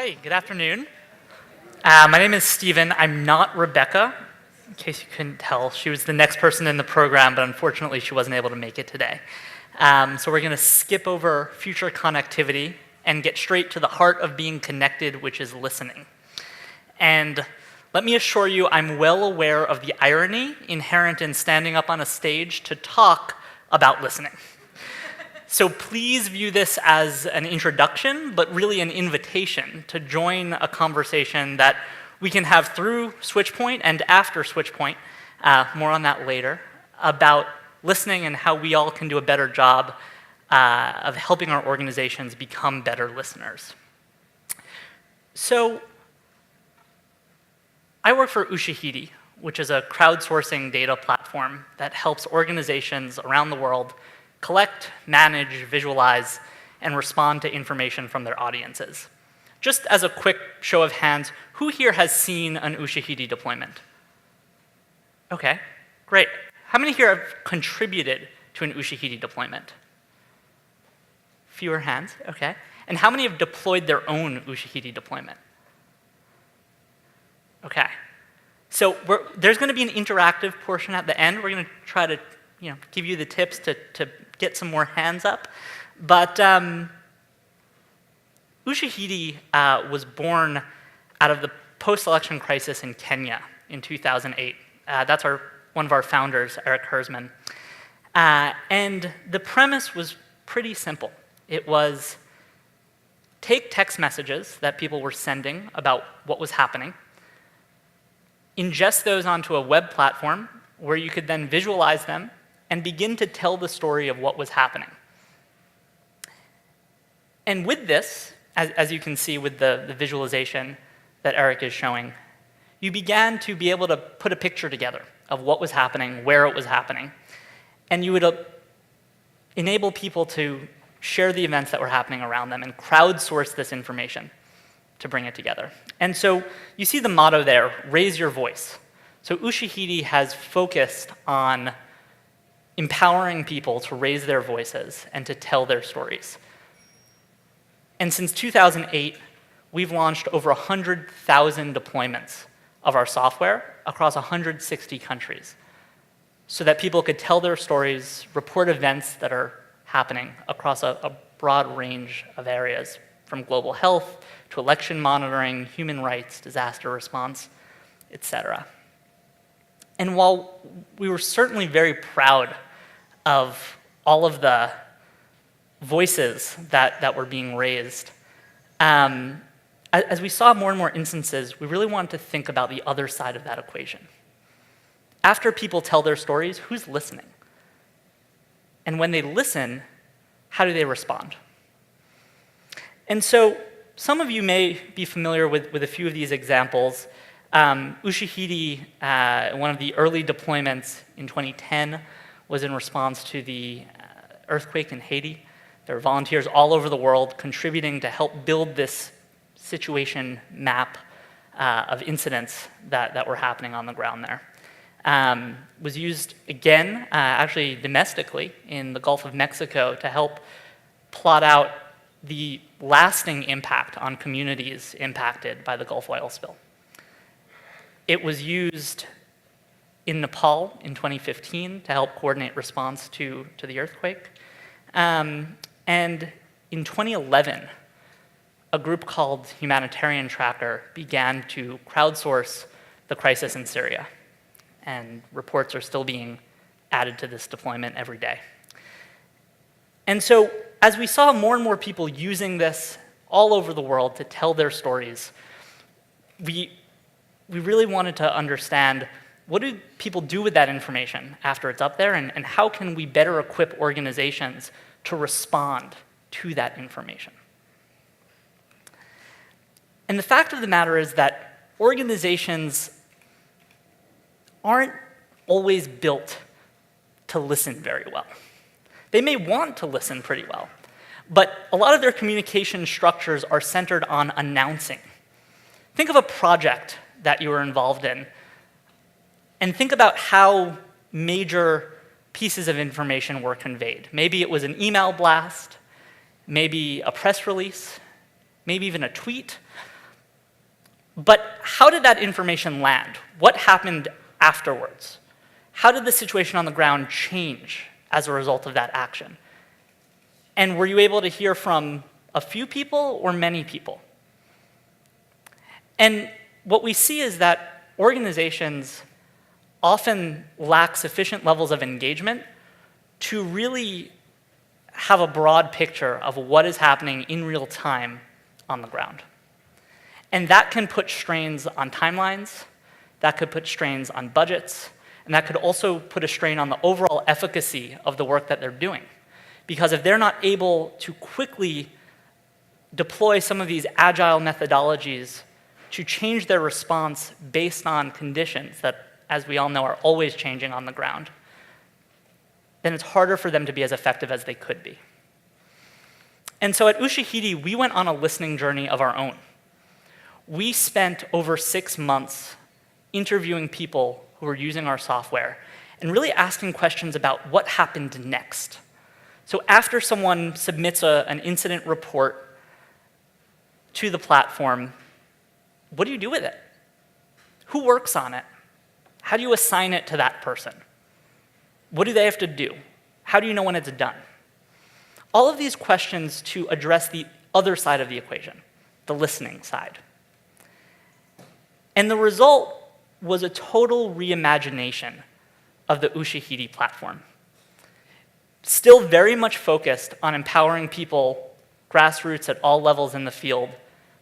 Hi, good afternoon. My name is Steven. I'm not Rebecca, in case you couldn't tell. She was the next person in the program, but unfortunately she wasn't able to make it today. So we're going to skip over future connectivity and get straight to the heart of being connected, which is listening. And let me assure you, I'm well aware of the irony inherent in standing up on a stage to talk about listening. So please view this as an introduction, but really an invitation to join a conversation that we can have through SwitchPoint and after SwitchPoint, more on that later, about listening and how we all can do a better job of helping our organizations become better listeners. So I work for Ushahidi, which is a crowdsourcing data platform that helps organizations around the world collect, manage, visualize, and respond to information from their audiences. Just as a quick show of hands, who here has seen an Ushahidi deployment? Okay, great. How many here have contributed to an Ushahidi deployment? Fewer hands, okay. And how many have deployed their own Ushahidi deployment? Okay. So there's going to be an interactive portion at the end. We're going to try to give you the tips to get some more hands up. But Ushahidi was born out of the post-election crisis in Kenya in 2008. That's one of our founders, Eric Herzman. And the premise was pretty simple. It was take text messages that people were sending about what was happening, ingest those onto a web platform where you could then visualize them and begin to tell the story of what was happening. And with this, as you can see with the visualization that Eric is showing, you began to be able to put a picture together of what was happening, where it was happening, and you would enable people to share the events that were happening around them and crowdsource this information to bring it together. And so you see the motto there, raise your voice. So Ushahidi has focused on empowering people to raise their voices and to tell their stories. And since 2008, we've launched over 100,000 deployments of our software across 160 countries so that people could tell their stories, report events that are happening across a broad range of areas, from global health to election monitoring, human rights, disaster response, etc. And while we were certainly very proud of all of the voices that were being raised, as we saw more and more instances, we really wanted to think about the other side of that equation. After people tell their stories, who's listening? And when they listen, how do they respond? And so some of you may be familiar with a few of these examples. Ushahidi, one of the early deployments in 2010, was in response to the earthquake in Haiti. There were volunteers all over the world contributing to help build this situation map of incidents that were happening on the ground there. Was used again, actually domestically, in the Gulf of Mexico to help plot out the lasting impact on communities impacted by the Gulf oil spill. It was used in Nepal in 2015 to help coordinate response to the earthquake. And in 2011, a group called Humanitarian Tracker began to crowdsource the crisis in Syria. And reports are still being added to this deployment every day. And so as we saw more and more people using this all over the world to tell their stories, we really wanted to understand, what do people do with that information after it's up there, and how can we better equip organizations to respond to that information? And the fact of the matter is that organizations aren't always built to listen very well. They may want to listen pretty well, but a lot of their communication structures are centered on announcing. Think of a project that you were involved in, and think about how major pieces of information were conveyed. Maybe it was an email blast, maybe a press release, maybe even a tweet. But how did that information land? What happened afterwards? How did the situation on the ground change as a result of that action? And were you able to hear from a few people or many people? And what we see is that organizations often lack sufficient levels of engagement to really have a broad picture of what is happening in real time on the ground. And that can put strains on timelines, that could put strains on budgets, and that could also put a strain on the overall efficacy of the work that they're doing. Because if they're not able to quickly deploy some of these agile methodologies to change their response based on conditions that, as we all know, are always changing on the ground, then it's harder for them to be as effective as they could be. And so at Ushahidi, we went on a listening journey of our own. We spent over 6 months interviewing people who were using our software and really asking questions about what happened next. So after someone submits an incident report to the platform, what do you do with it? Who works on it? How do you assign it to that person? What do they have to do? How do you know when it's done? All of these questions to address the other side of the equation, the listening side. And the result was a total reimagination of the Ushahidi platform. Still very much focused on empowering people, grassroots at all levels in the field,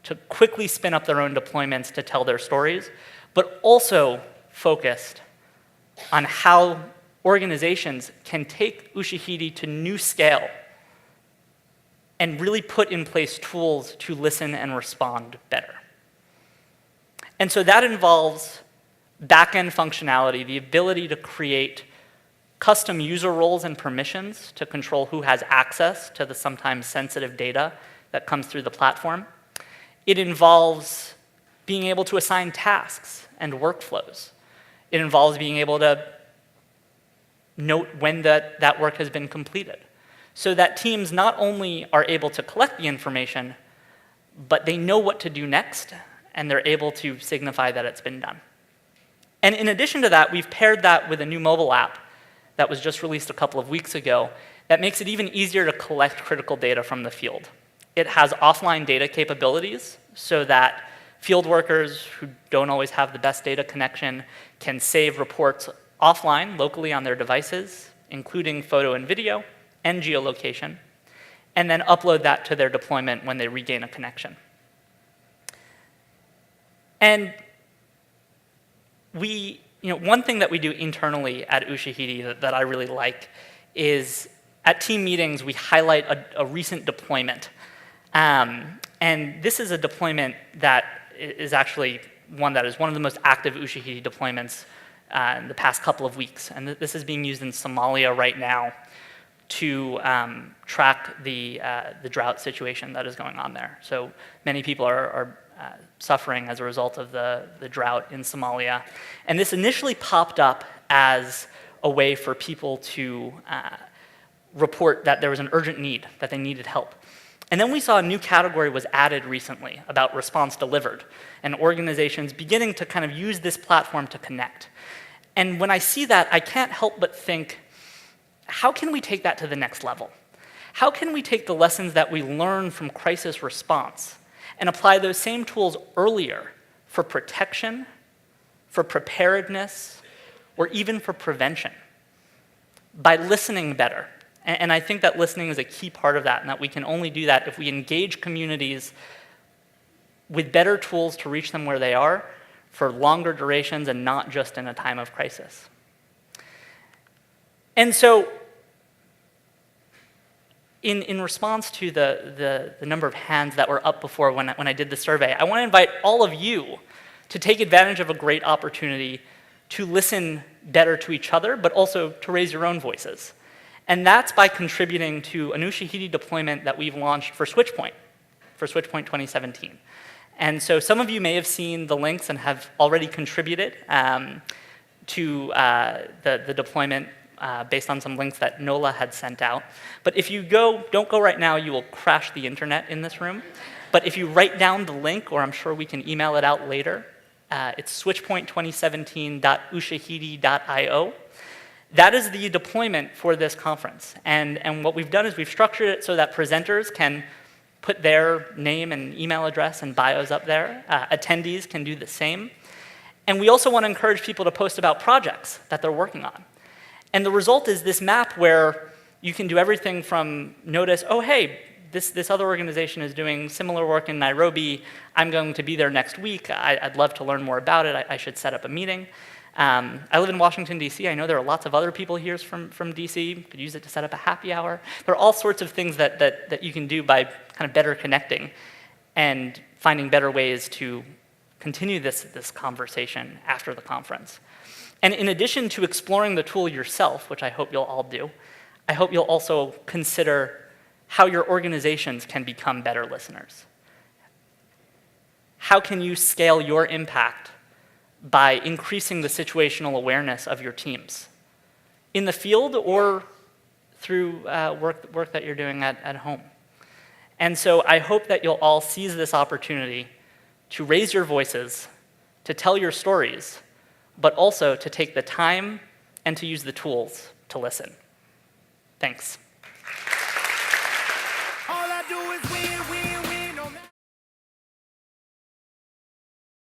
to quickly spin up their own deployments to tell their stories, but also focused on how organizations can take Ushahidi to new scale and really put in place tools to listen and respond better. And so that involves back-end functionality, the ability to create custom user roles and permissions to control who has access to the sometimes sensitive data that comes through the platform. It involves being able to assign tasks and workflows. It involves being able to note when that work has been completed, so that teams not only are able to collect the information, but they know what to do next, and they're able to signify that it's been done. And in addition to that, we've paired that with a new mobile app that was just released a couple of weeks ago that makes it even easier to collect critical data from the field. It has offline data capabilities so that field workers who don't always have the best data connection can save reports offline, locally on their devices, including photo and video and geolocation, and then upload that to their deployment when they regain a connection. And one thing that we do internally at Ushahidi that I really like is at team meetings, we highlight a recent deployment. And this is a deployment that is actually one that is one of the most active Ushahidi deployments in the past couple of weeks. And this is being used in Somalia right now to track the drought situation that is going on there. So many people are suffering as a result of the drought in Somalia. And this initially popped up as a way for people to report that there was an urgent need, that they needed help. And then we saw a new category was added recently about response delivered, and organizations beginning to kind of use this platform to connect. And when I see that, I can't help but think, how can we take that to the next level? How can we take the lessons that we learn from crisis response and apply those same tools earlier for protection, for preparedness, or even for prevention, by listening better? And I think that listening is a key part of that, and that we can only do that if we engage communities with better tools to reach them where they are for longer durations and not just in a time of crisis. And so in response to the number of hands that were up before when I did the survey, I want to invite all of you to take advantage of a great opportunity to listen better to each other, but also to raise your own voices. And that's by contributing to an Ushahidi deployment that we've launched for SwitchPoint 2017. And so some of you may have seen the links and have already contributed to the deployment based on some links that Nola had sent out. But if you don't go right now, you will crash the internet in this room. But if you write down the link, or I'm sure we can email it out later, it's switchpoint2017.ushahidi.io. That is the deployment for this conference. And what we've done is we've structured it so that presenters can put their name and email address and bios up there. Attendees can do the same. And we also want to encourage people to post about projects that they're working on. And the result is this map where you can do everything from notice, oh, hey, this other organization is doing similar work in Nairobi. I'm going to be there next week. I'd love to learn more about it. I should set up a meeting. I live in Washington, D.C. I know there are lots of other people here from D.C. You could use it to set up a happy hour. There are all sorts of things that you can do by kind of better connecting and finding better ways to continue this conversation after the conference. And in addition to exploring the tool yourself, which I hope you'll all do, I hope you'll also consider how your organizations can become better listeners. How can you scale your impact by increasing the situational awareness of your teams in the field or through work that you're doing at home? And so I hope that you'll all seize this opportunity to raise your voices, to tell your stories, but also to take the time and to use the tools to listen. Thanks.